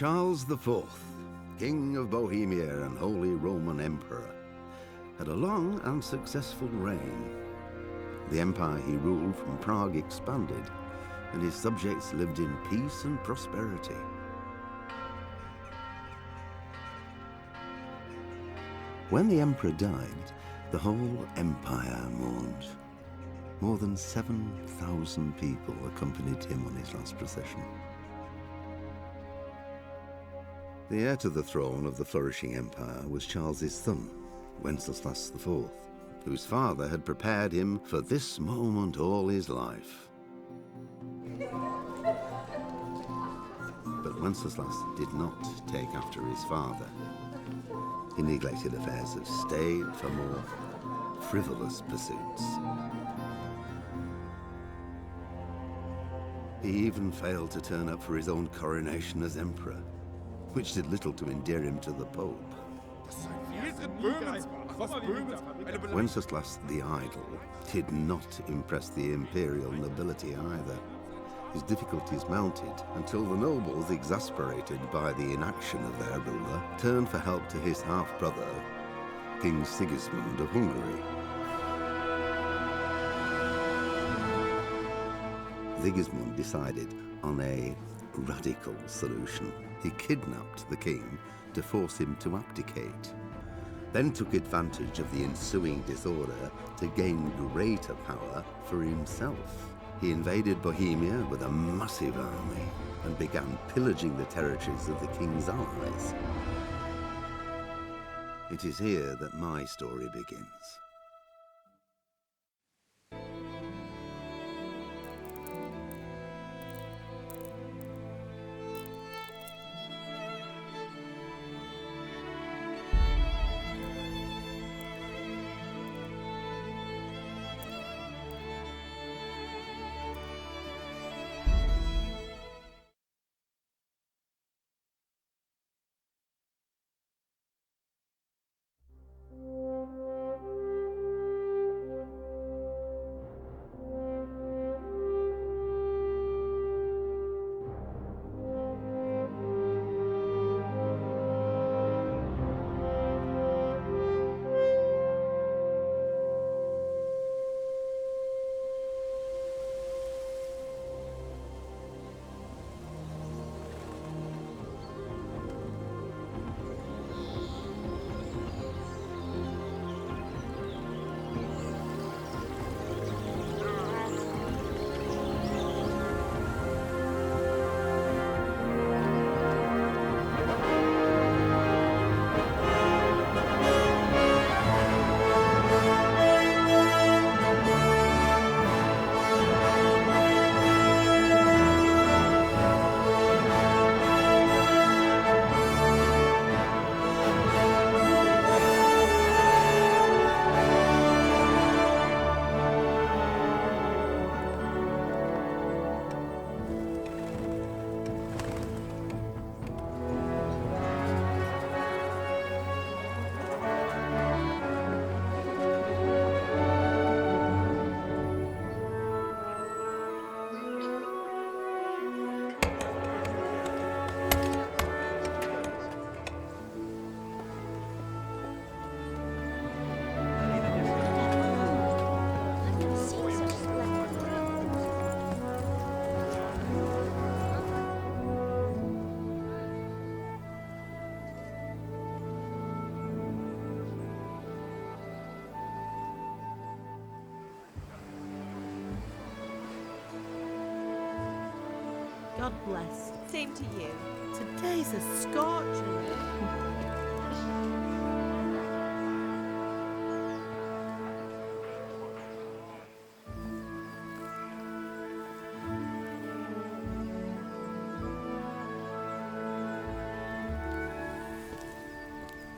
Charles IV, King of Bohemia and Holy Roman Emperor, had a long and successful reign. The empire he ruled from Prague expanded, and his subjects lived in peace and prosperity. When the emperor died, the whole empire mourned. More than 7,000 people accompanied him on his last procession. The heir to the throne of the flourishing empire was Charles's son, Wenceslas IV, whose father had prepared him for this moment all his life. But Wenceslas did not take after his father. He neglected affairs of state for more frivolous pursuits. He even failed to turn up for his own coronation as emperor, which did little to endear him to the Pope. Wenceslas the Idle did not impress the imperial nobility either. His difficulties mounted until the nobles, exasperated by the inaction of their ruler, turned for help to his half-brother, King Sigismund of Hungary. Sigismund decided on a radical solution. He kidnapped the king to force him to abdicate, then took advantage of the ensuing disorder to gain greater power for himself. He invaded Bohemia with a massive army and began pillaging the territories of the king's allies. It is here that my story begins. God bless. Same to you. Today's a scorcher.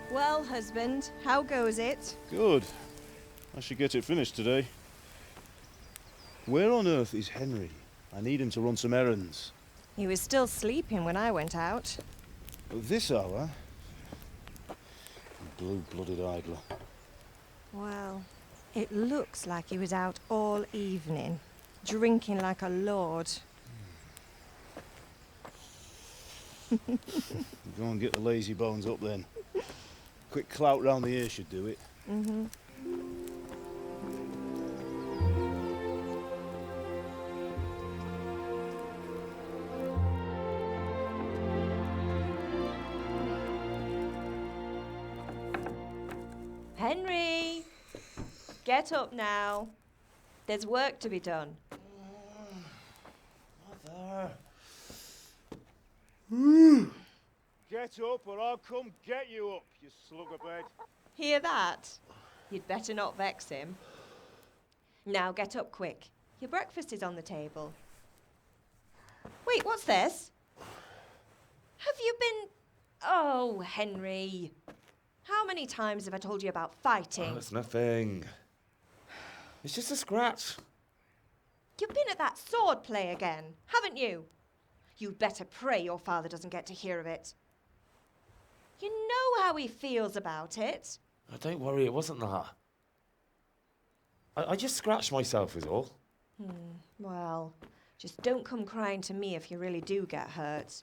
Well, husband, how goes it? Good. I should get it finished today. Where on earth is Henry? I need him to run some errands. He was still sleeping when I went out. At this hour? Blue-blooded idler. Well, it looks like he was out all evening, drinking like a lord. Go and get the lazy bones up then. Quick clout round the ear should do it. Mm-hmm. Henry! Get up now. There's work to be done. Mother. Get up or I'll come get you up, you slugabed. Hear that? You'd better not vex him. Now get up quick. Your breakfast is on the table. Wait, what's this? Have you been... Oh, Henry. How many times have I told you about fighting? Oh, it's nothing. It's just a scratch. You've been at that sword play again, haven't you? You'd better pray your father doesn't get to hear of it. You know how he feels about it. Oh, don't worry, it wasn't that. I just scratched myself is all. Well, just don't come crying to me if you really do get hurt.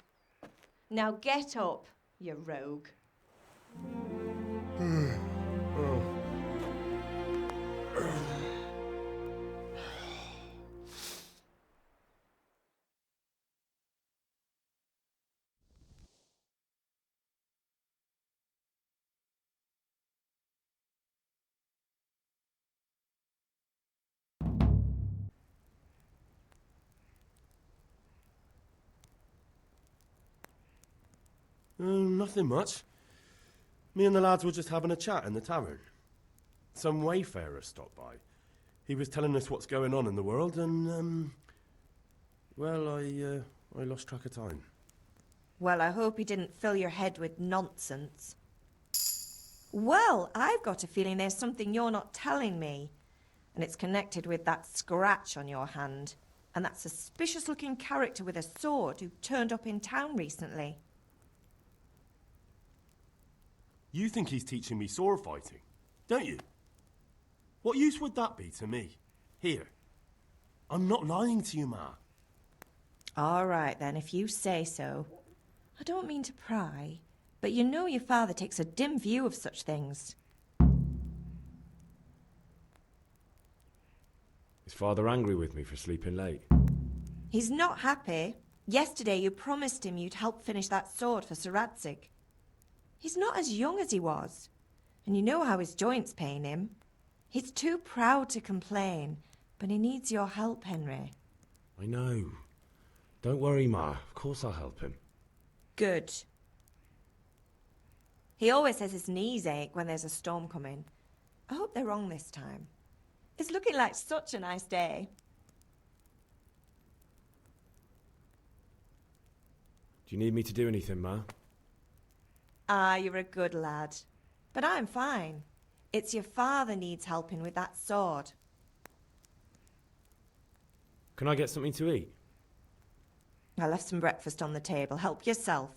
Now get up, you rogue. Nothing much. Me and the lads were just having a chat in the tavern. Some wayfarer stopped by. He was telling us what's going on in the world, and well, I lost track of time. Well, I hope he didn't fill your head with nonsense. Well, I've got a feeling there's something you're not telling me, and it's connected with that scratch on your hand, and that suspicious-looking character with a sword who turned up in town recently. You think he's teaching me sword fighting, don't you? What use would that be to me? Here. I'm not lying to you, Ma. All right, then, if you say so. I don't mean to pry, but you know your father takes a dim view of such things. Is Father angry with me for sleeping late? He's not happy. Yesterday you promised him you'd help finish that sword for Sir Radzig. He's not as young as he was, and you know how his joints pain him. He's too proud to complain, but he needs your help, Henry. I know. Don't worry, Ma. Of course I'll help him. Good. He always says his knees ache when there's a storm coming. I hope they're wrong this time. It's looking like such a nice day. Do you need me to do anything, Ma? Ah, you're a good lad. But I'm fine. It's your father needs helping with that sword. Can I get something to eat? I left some breakfast on the table. Help yourself.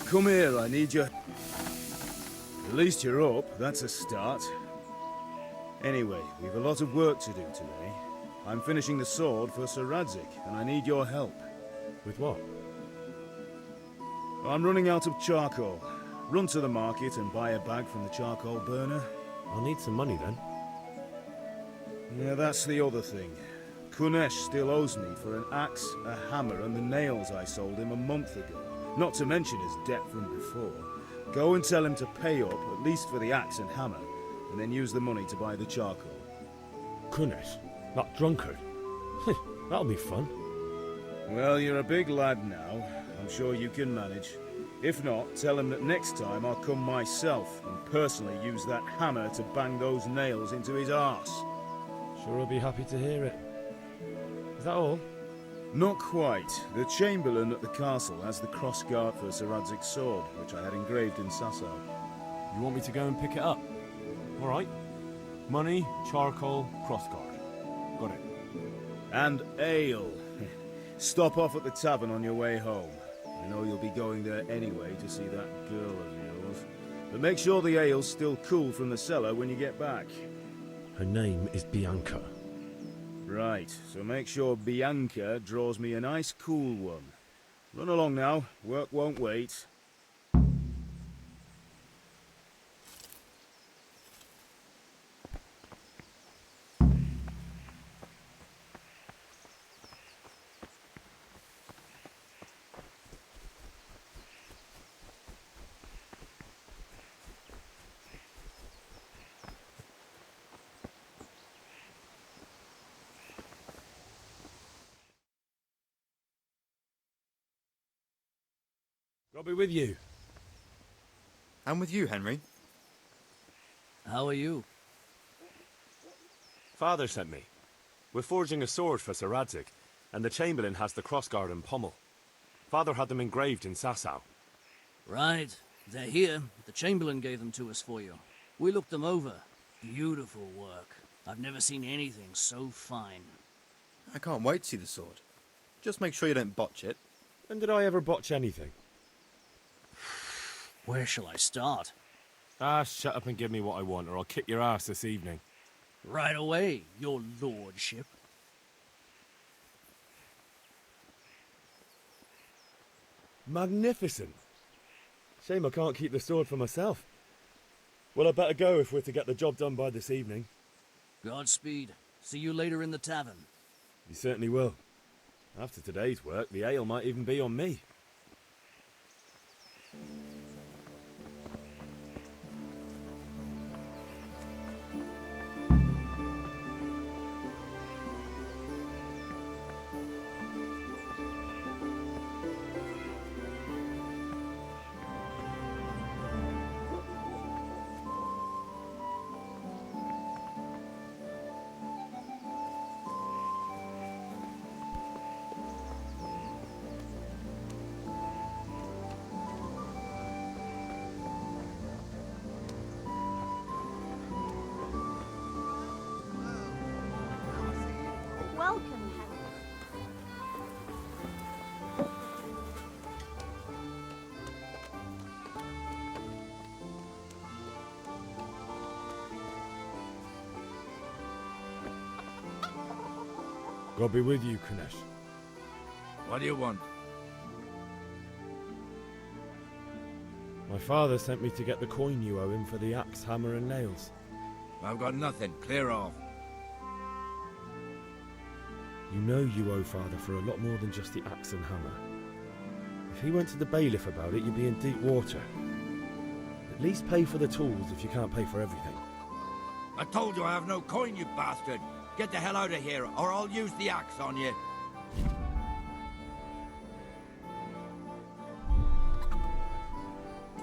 Come here, I need you. At least you're up, that's a start. Anyway, we've a lot of work to do today. I'm finishing the sword for Sir Radzig, and I need your help. With what? I'm running out of charcoal. Run to the market and buy a bag from the charcoal burner. I'll need some money then. Yeah, that's the other thing. Kunesh still owes me for an axe, a hammer, and the nails I sold him a month ago. Not to mention his debt from before. Go and tell him to pay up, at least for the axe and hammer, and then use the money to buy the charcoal. Kunesh? That drunkard? That'll be fun. Well, you're a big lad now. I'm sure you can manage. If not, tell him that next time I'll come myself and personally use that hammer to bang those nails into his arse. Sure, I'll be happy to hear it. Is that all? Not quite. The Chamberlain at the castle has the crossguard for Sir Radzig's sword, which I had engraved in Sasau. You want me to go and pick it up? All right. Money, charcoal, crossguard. Got it. And ale. Stop off at the tavern on your way home. I know you'll be going there anyway to see that girl of yours. But make sure the ale's still cool from the cellar when you get back. Her name is Bianca. Right, so make sure Bianca draws me a nice cool one. Run along now, work won't wait. I'll be with you. I'm with you, Henry. How are you? Father sent me. We're forging a sword for Sir Radzig, and the Chamberlain has the crossguard and pommel. Father had them engraved in Sasau. Right. They're here. The Chamberlain gave them to us for you. We looked them over. Beautiful work. I've never seen anything so fine. I can't wait to see the sword. Just make sure you don't botch it. When did I ever botch anything? Where shall I start? Ah, shut up and give me what I want, or I'll kick your ass this evening. Right away, your lordship. Magnificent. Shame I can't keep the sword for myself. Well, I better go if we're to get the job done by this evening. Godspeed. See you later in the tavern. You certainly will. After today's work, the ale might even be on me. Welcome, Henry. God be with you, Kunesh. What do you want? My father sent me to get the coin you owe him for the axe, hammer and nails. I've got nothing. Clear off. You know you owe father for a lot more than just the axe and hammer. If he went to the bailiff about it, you'd be in deep water. At least pay for the tools if you can't pay for everything. I told you I have no coin, you bastard. Get the hell out of here, or I'll use the axe on you.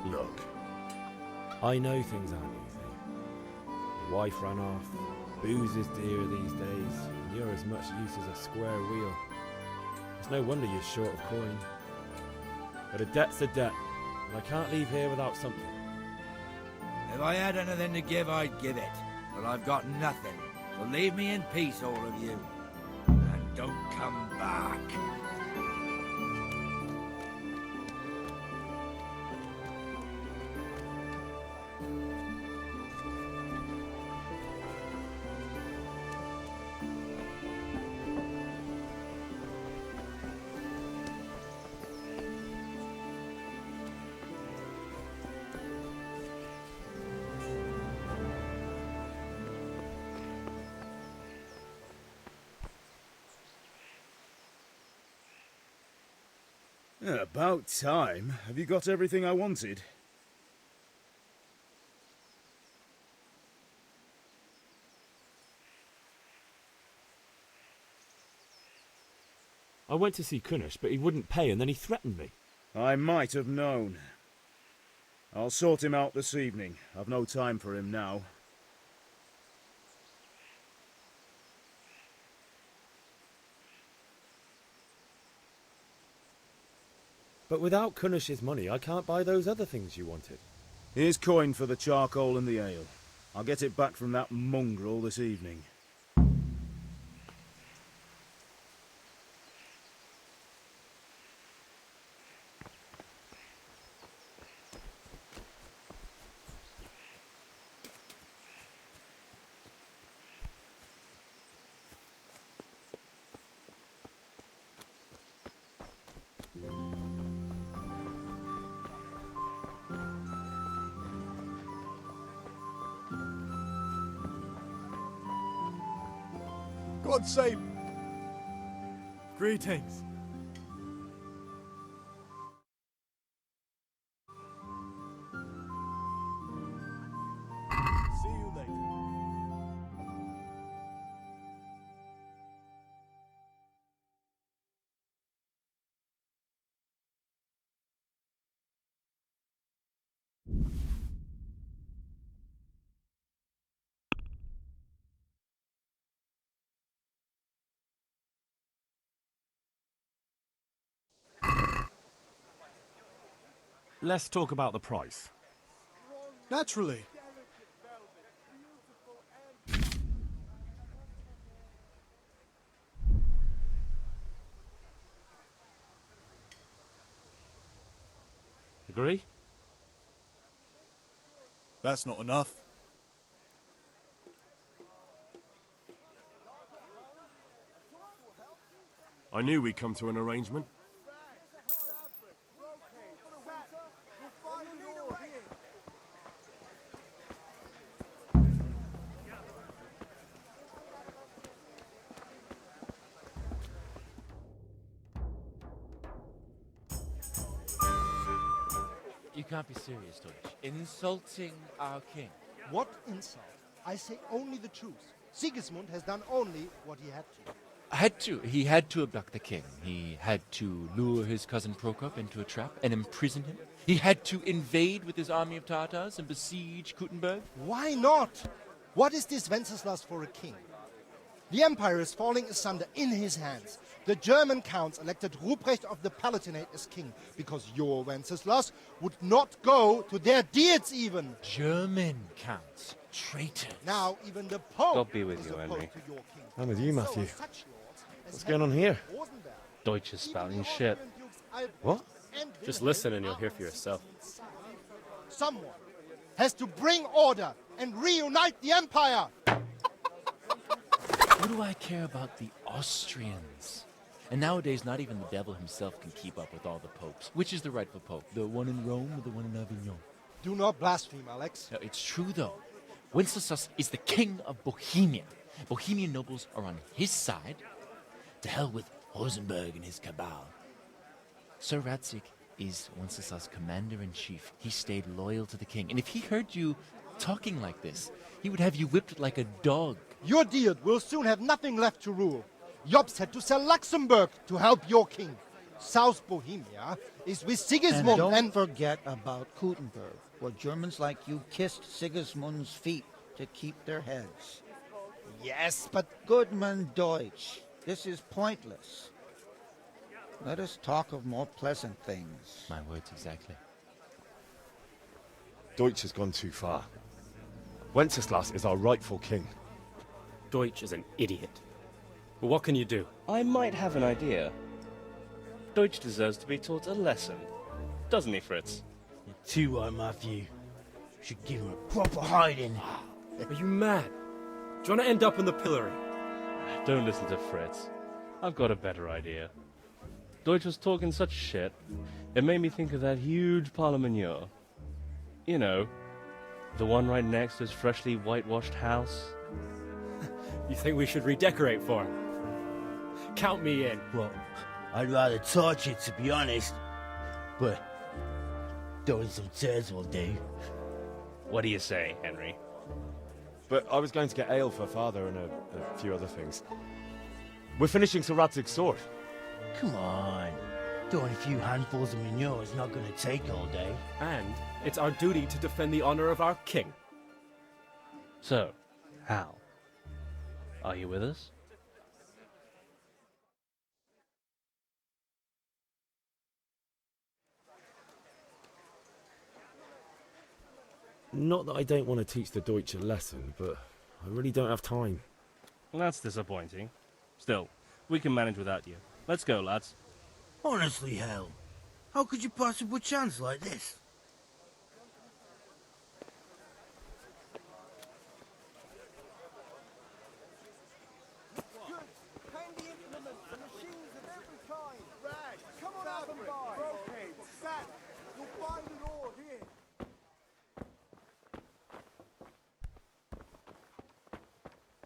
Look, I know things aren't easy. Your wife ran off, booze is dear these days, and you're as much use as a square wheel. It's no wonder you're short of coin. But a debt's a debt, and I can't leave here without something. If I had anything to give, I'd give it. But I've got nothing. So leave me in peace, all of you. And don't come back. About time. Have you got everything I wanted? I went to see Kunesh, but he wouldn't pay, and then he threatened me. I might have known. I'll sort him out this evening. I've no time for him now. But without Kunesh's money, I can't buy those other things you wanted. Here's coin for the charcoal and the ale. I'll get it back from that mongrel this evening. God save. Greetings. See you later. Let's talk about the price. Naturally. Agree? That's not enough. I knew we'd come to an arrangement. You can't be serious, Deutsch. Insulting our king. What insult? I say only the truth. Sigismund has done only what he had to. He had to abduct the king. He had to lure his cousin Prokop into a trap and imprison him. He had to invade with his army of Tatars and besiege Kuttenberg. Why not? What is this Wenceslas for a king? The empire is falling asunder in his hands. The German counts elected Ruprecht of the Palatinate as king because your Wenceslas would not go to their deeds even. German counts. Traitors. Now even the Pope God be with is you, opposed Henry. to your king. I'm with you, Matthew. So such lords as What's going on here? Rosenberg, Deutsch is spouting even the shit. Austrian dukes Albrecht What? and Just Wilhelm listen and you'll are hear for on yourself. Sigismund's side. Someone has to bring order and reunite the empire. What do I care about the Austrians? And nowadays, not even the devil himself can keep up with all the popes. Which is the rightful pope? The one in Rome or the one in Avignon? Do not blaspheme, Alex. No, it's true, though. Wenceslas is the king of Bohemia. Bohemian nobles are on his side. To hell with Rosenberg and his cabal. Sir Radzig is Wenceslas' commander-in-chief. He stayed loyal to the king. And if he heard you talking like this, he would have you whipped like a dog. Your Diet will soon have nothing left to rule. Jobst had to sell Luxembourg to help your king. South Bohemia is with Sigismund and don't forget about Kuttenberg, where Germans like you kissed Sigismund's feet to keep their heads. Yes, but... Goodman Deutsch, this is pointless. Let us talk of more pleasant things. My words exactly. Deutsch has gone too far. Wenceslas is our rightful king. Deutsch is an idiot. But what can you do? I might have an idea. Deutsch deserves to be taught a lesson. Doesn't he, Fritz? You're too right, Matthew. Should give him a proper hiding. Are you mad? Do you want to end up in the pillory? Don't listen to Fritz. I've got a better idea. Deutsch was talking such shit, it made me think of that huge parliament. You know, the one right next to his freshly whitewashed house. You think we should redecorate for him? Count me in. Well, I'd rather torch it, to be honest. But throwing some tears will do. What do you say, Henry? But I was going to get ale for father and a few other things. We're finishing Sir Radzig's sword. Come on. Throwing a few handfuls of manure is not going to take all day. And it's our duty to defend the honor of our king. So, Hal, are you with us? Not that I don't want to teach the Deutsch a lesson, but I really don't have time. That's disappointing. Still, we can manage without you. Let's go, lads. Honestly, Hal, how could you possibly chance like this?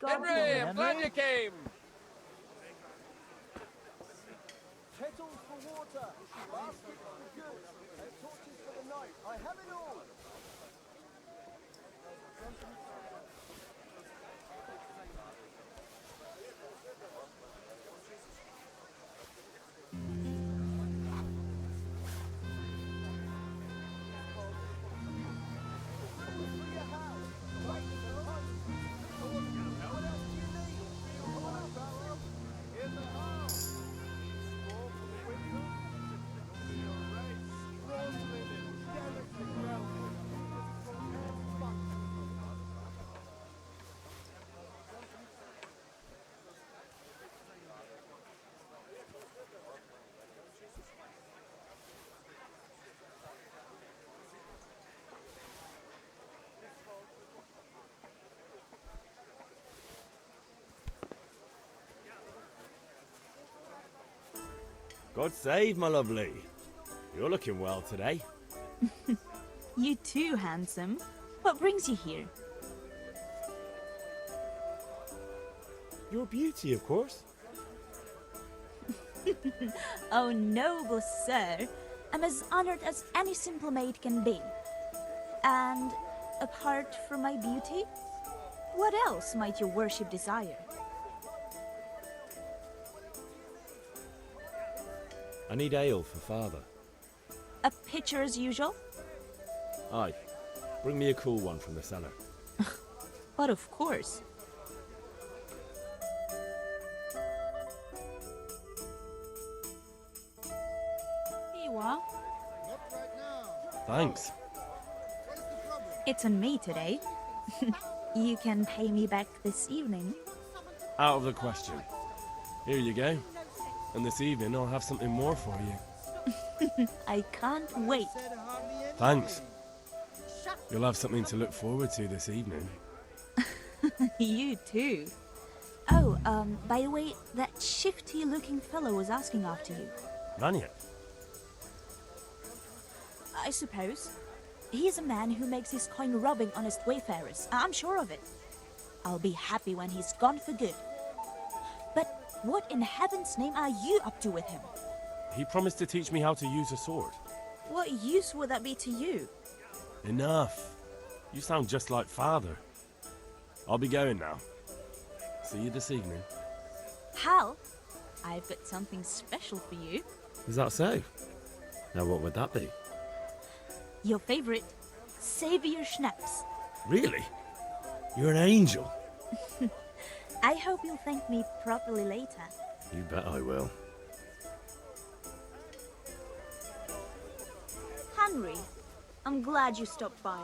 Henry, I'm glad you came. Kettles for water, baskets for goods, and torches for the night. I have it all. God save, my lovely. You're looking well today. You too, handsome. What brings you here? Your beauty, of course. Oh, noble sir. I'm as honored as any simple maid can be. And apart from my beauty, what else might your worship desire? I need ale for father. A pitcher as usual? Aye. Bring me a cool one from the cellar. But of course. Here you are. Thanks. It's on me today. You can pay me back this evening. Out of the question. Here you go. And this evening I'll have something more for you. I can't wait. Thanks. You'll have something to look forward to this evening. You too. Oh, by the way, that shifty-looking fellow was asking after you. Vanya? I suppose. He's a man who makes his coin robbing honest wayfarers. I'm sure of it. I'll be happy when he's gone for good. But what in heaven's name are you up to with him? He promised to teach me how to use a sword. What use would that be to you? Enough. You sound just like father. I'll be going now. See you this evening. Hal, I've got something special for you. Is that so? Now what would that be? Your favorite, Savior Schnapps. Really? You're an angel. I hope you'll thank me properly later. You bet I will. Henry, I'm glad you stopped by.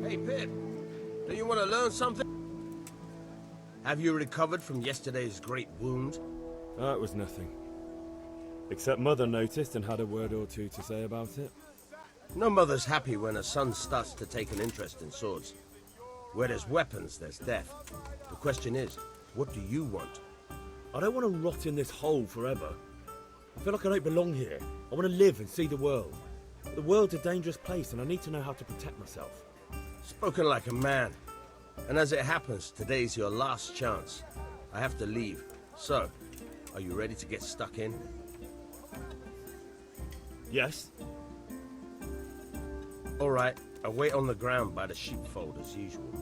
Hey, Pip. Do you want to learn something? Have you recovered from yesterday's great wound? It was nothing. Except Mother noticed and had a word or two to say about it. No mother's happy when a son starts to take an interest in swords. Where there's weapons, there's death. The question is, what do you want? I don't want to rot in this hole forever. I feel like I don't belong here. I want to live and see the world. The world's a dangerous place and I need to know how to protect myself. Spoken like a man. And as it happens, today's your last chance. I have to leave. So, are you ready to get stuck in? Yes? All right, I'll wait on the ground by the sheepfold as usual.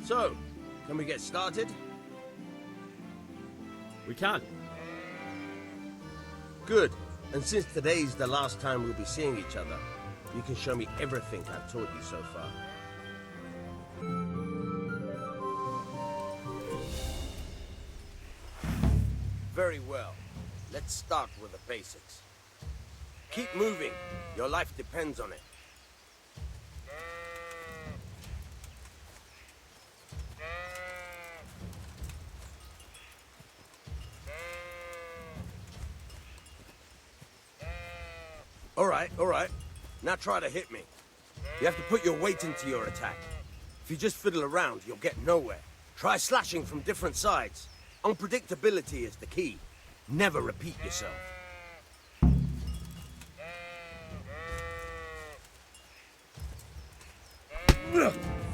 So, can we get started? We can. Good. And since today's the last time we'll be seeing each other, you can show me everything I've taught you so far. Very well. Let's start with the basics. Keep moving. Your life depends on it. All right. Now try to hit me. You have to put your weight into your attack. If you just fiddle around, you'll get nowhere. Try slashing from different sides. Unpredictability is the key. Never repeat yourself.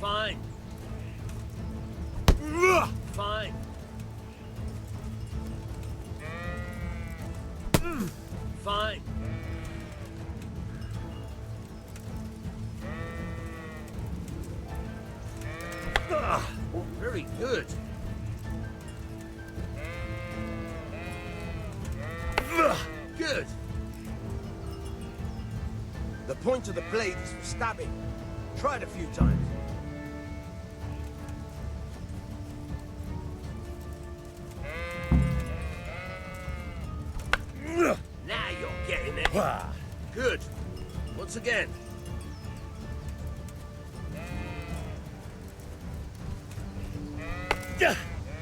Fine. Fine. Fine. Very good. Good. The point of the blade is for stabbing. Try it a few times. Now you're getting it. Good. Once again.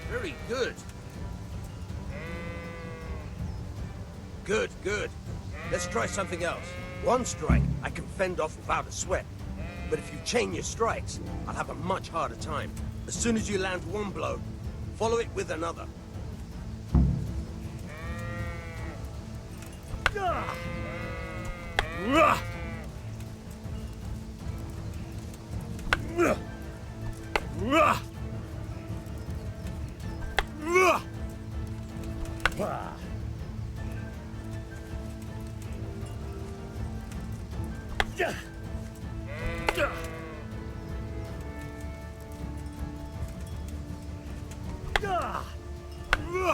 Very good. Good. Let's try something else. One strike, I can fend off without a sweat. But if you chain your strikes, I'll have a much harder time. As soon as you land one blow, follow it with another.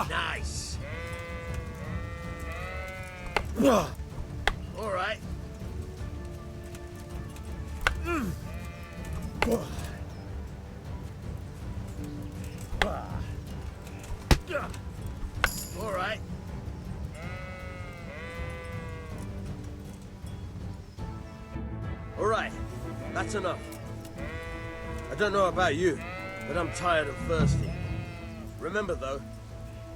Nice. All right. All right. All right. That's enough. I don't know about you, but I'm tired and thirsty. Remember though,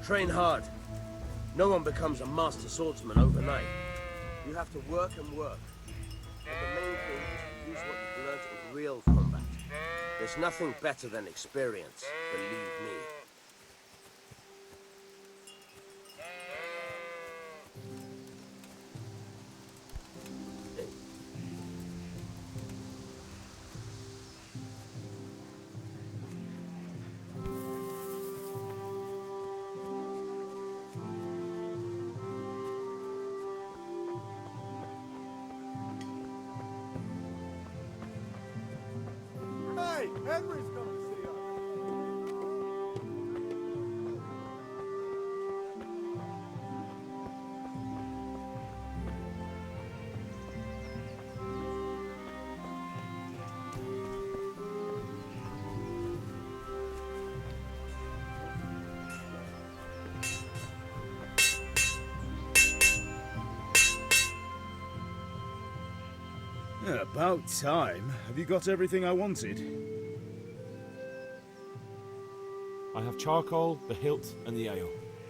train hard. No one becomes a master swordsman overnight. You have to work and work. But the main thing is to use what you've learned in real combat. There's nothing better than experience, believe me. Henry's come to see us. Yeah, about time. Have you got everything I wanted? I have charcoal, the hilt, and the ale.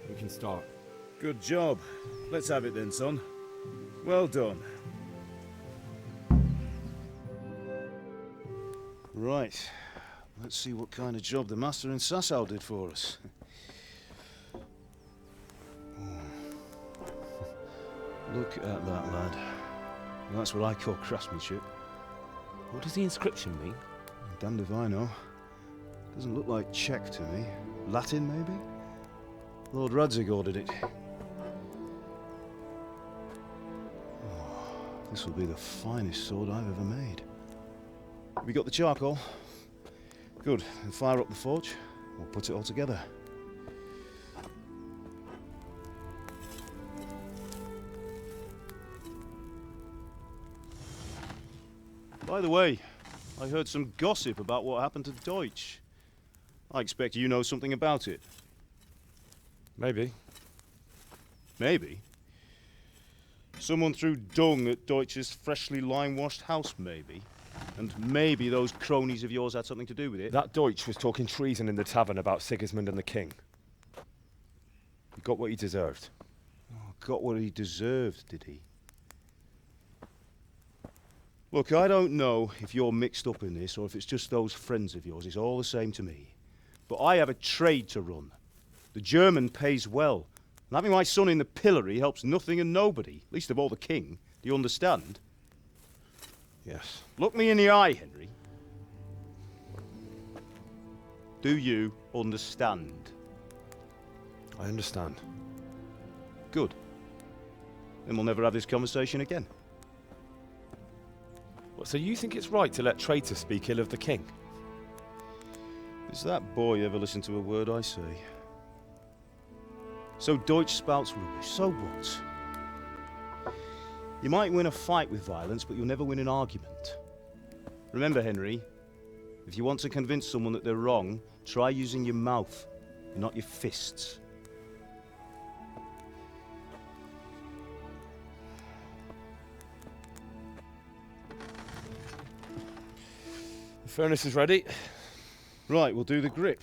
We can start. Good job. Let's have it then, son. Well done. Right. Let's see what kind of job the master in Sasau did for us. Look at that, lad. That's what I call craftsmanship. What does the inscription mean? Damned if I know. Doesn't look like Czech to me. Latin, maybe? Lord Radzig ordered it. Oh, this will be the finest sword I've ever made. We got the charcoal? Good. Then fire up the forge. We'll put it all together. By the way, I heard some gossip about what happened to Deutsch. I expect you know something about it. Maybe. Maybe? Someone threw dung at Deutsch's freshly lime-washed house, maybe? And maybe those cronies of yours had something to do with it? That Deutsch was talking treason in the tavern about Sigismund and the king. He got what he deserved. Oh, got what he deserved, did he? Look, I don't know if you're mixed up in this or if it's just those friends of yours. It's all the same to me. But I have a trade to run. The German pays well. And having my son in the pillory helps nothing and nobody, least of all the king. Do you understand? Yes. Look me in the eye, Henry. Do you understand? I understand. Good. Then we'll never have this conversation again. What, so you think it's right to let traitors speak ill of the king? Does that boy ever listen to a word I say? So Deutsch spouts rubbish, so what? You might win a fight with violence, but you'll never win an argument. Remember, Henry, if you want to convince someone that they're wrong, try using your mouth, and not your fists. The furnace is ready. Right, we'll do the grip.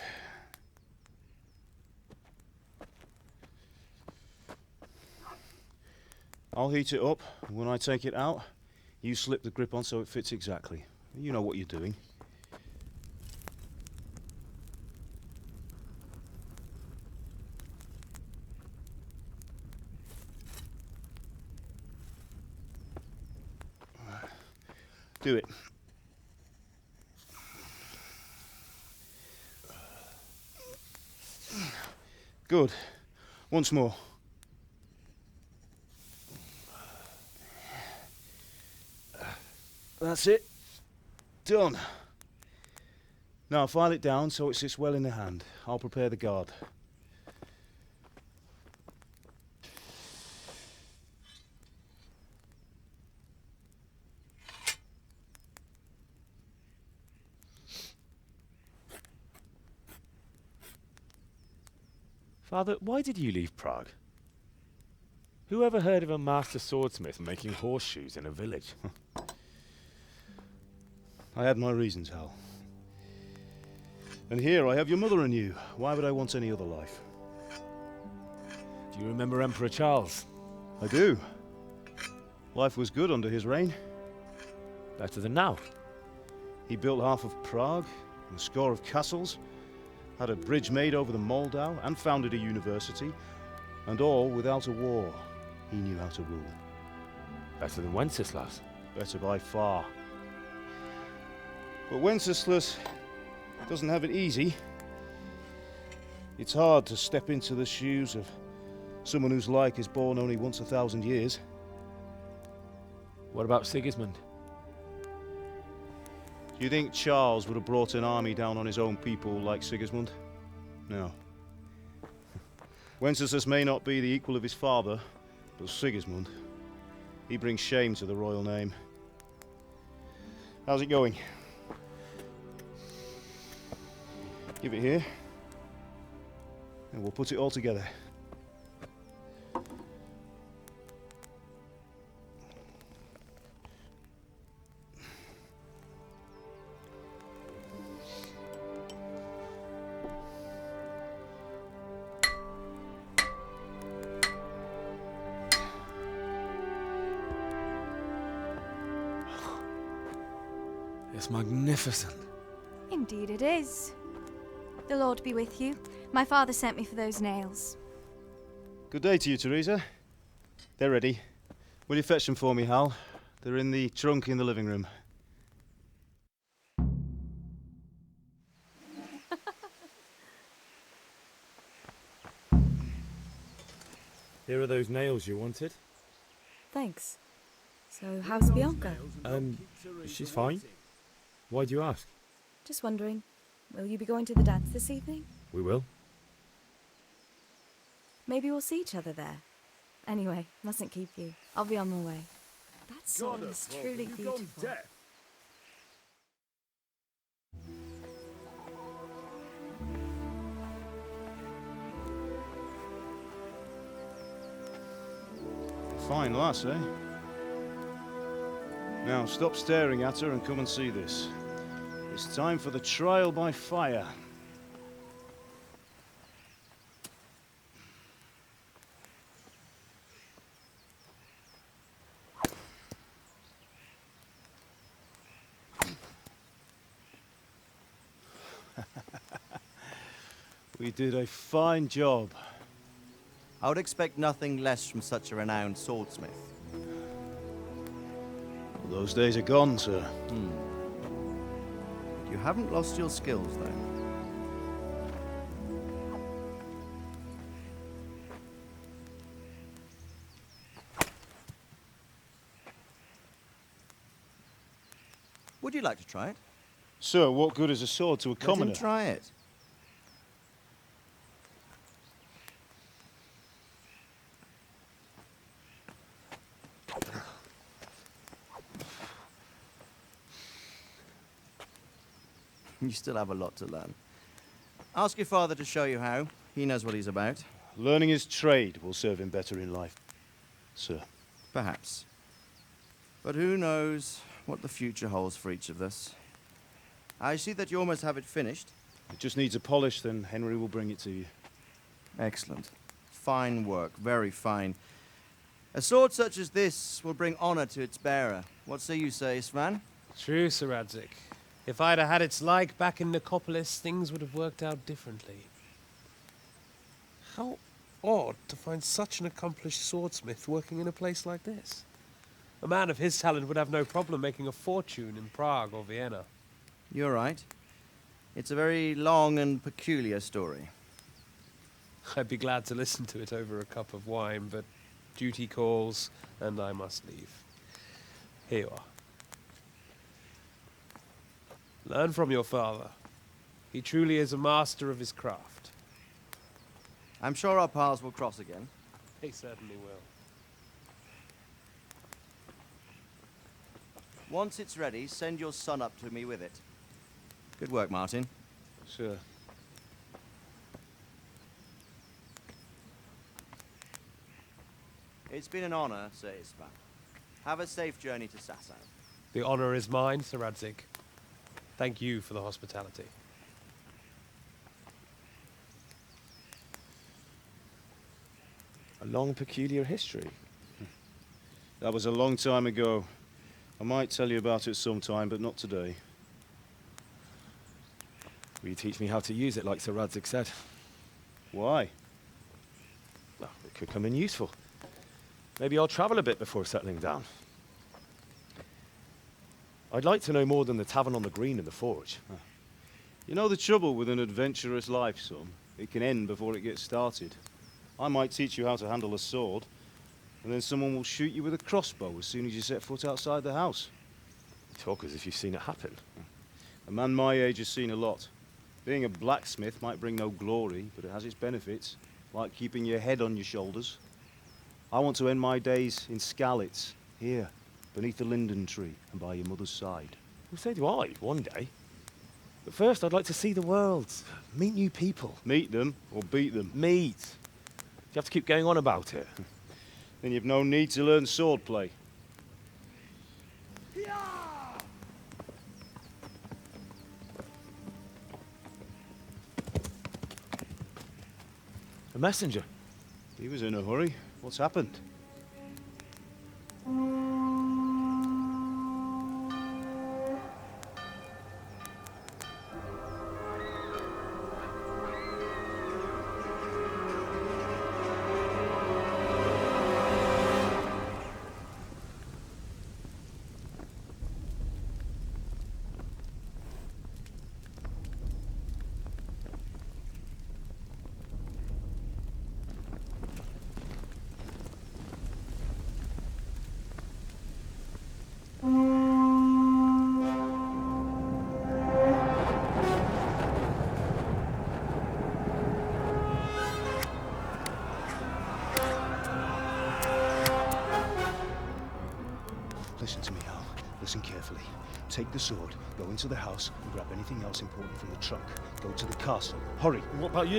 I'll heat it up, and when I take it out, you slip the grip on so it fits exactly. You know what you're doing. Do it. Good. Once more. That's it. Done. Now file it down so it sits well in the hand. I'll prepare the guard. Father, why did you leave Prague? Who ever heard of a master swordsmith making horseshoes in a village? I had my reasons, Hal. And here I have your mother and you. Why would I want any other life? Do you remember Emperor Charles? I do. Life was good under his reign. Better than now. He built half of Prague, and a score of castles, had a bridge made over the Moldau, and founded a university, and all without a war. He knew how to rule. Better than Wenceslas. Better by far. But Wenceslas doesn't have it easy. It's hard to step into the shoes of someone whose like is born only once 1,000 years. What about Sigismund? You think Charles would have brought an army down on his own people like Sigismund? No. Wenceslas may not be the equal of his father, but Sigismund, he brings shame to the royal name. How's it going? Give it here, and we'll put it all together. It's magnificent. Indeed it is. The Lord be with you. My father sent me for those nails. Good day to you, Teresa. They're ready. Will you fetch them for me, Hal? They're in the trunk in the living room. Here are those nails you wanted. Thanks. So, how's Bianca? She's fine. Why do you ask? Just wondering, will you be going to the dance this evening? We will. Maybe we'll see each other there. Anyway, mustn't keep you. I'll be on my way. That sword is truly beautiful. Fine lass, eh? Now, stop staring at her and come and see this. It's time for the trial by fire. We did a fine job. I would expect nothing less from such a renowned swordsmith. Well, those days are gone, sir. You haven't lost your skills, though. Would you like to try it? Sir, what good is a sword to a commoner? Let him try it. You still have a lot to learn. Ask your father to show you how. He knows what he's about. Learning his trade will serve him better in life, sir. Perhaps. But who knows what the future holds for each of us. I see that you almost have it finished. It just needs a polish, then Henry will bring it to you. Excellent. Fine work, very fine. A sword such as this will bring honor to its bearer. What say you, Svan? True, Sir Radzik. If I'd have had its like back in Nicopolis, things would have worked out differently. How odd to find such an accomplished swordsmith working in a place like this. A man of his talent would have no problem making a fortune in Prague or Vienna. You're right. It's a very long and peculiar story. I'd be glad to listen to it over a cup of wine, but duty calls, and I must leave. Here you are. Learn from your father. He truly is a master of his craft. I'm sure our paths will cross again. They certainly will. Once it's ready, send your son up to me with it. Good work, Martin. Sir. It's been an honor, Sir Ispan. Have a safe journey to Sasau. The honor is mine, Sir Radzik. Thank you for the hospitality. A long, peculiar history. That was a long time ago. I might tell you about it sometime, but not today. Will you teach me how to use it, like Sir Radzik said? Why? Well, it could come in useful. Maybe I'll travel a bit before settling down. I'd like to know more than the tavern on the green and the forge. You know the trouble with an adventurous life, son? It can end before it gets started. I might teach you how to handle a sword, and then someone will shoot you with a crossbow as soon as you set foot outside the house. You talk as if you've seen it happen. A man my age has seen a lot. Being a blacksmith might bring no glory, but it has its benefits, like keeping your head on your shoulders. I want to end my days in Skalitz, here, beneath the linden tree and by your mother's side. Well, so do I, one day. But first, I'd like to see the world, meet new people. Meet them or beat them? Meet. You have to keep going on about it. Then you've no need to learn swordplay. A messenger. He was in a hurry. What's happened? Listen to me, Hal. Listen carefully. Take the sword, go into the house, and grab anything else important from the trunk. Go to the castle. Hurry! What about you?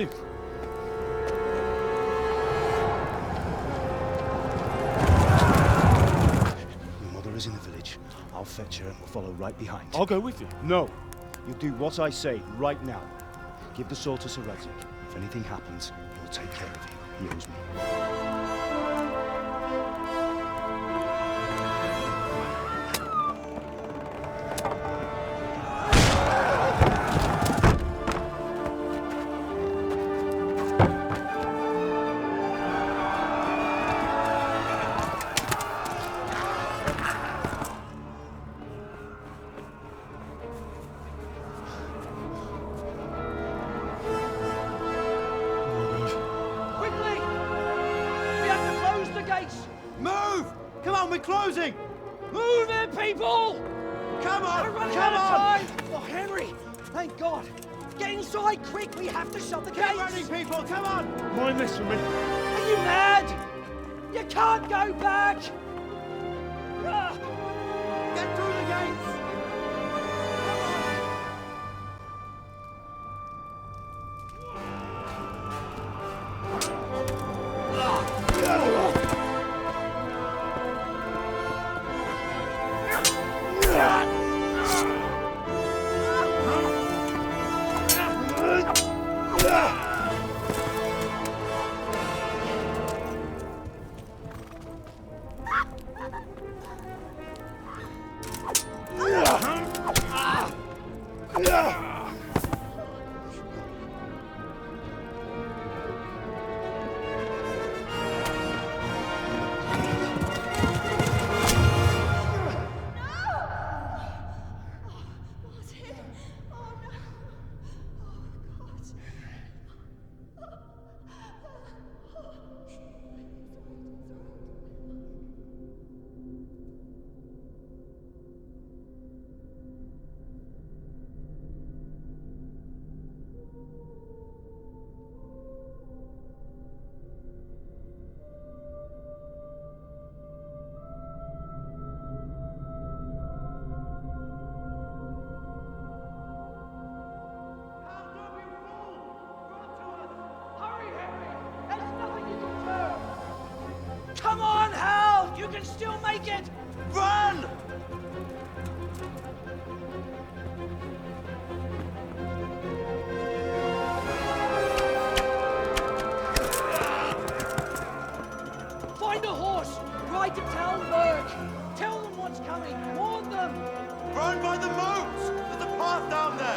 Your mother is in the village. I'll fetch her and we'll follow right behind. I'll go with you. No! You'll do what I say right now. Give the sword to Sir Radzik. If anything happens, he'll take care of you. He owes me. Move! Come on, we're closing! Move it, people! Come on! We're running Come out of on! time! Oh, Henry! Thank God! Get inside, quick! We have to shut the gates! Keep running, people! Come on! Mind this for me. Are you mad? You can't go back! Ah. Get through the gates! Come on, Hal! You can still make it! Run! Find a horse! Ride to Talmberg! Tell them what's coming! Warn them! Run by the moat! There's a path down there!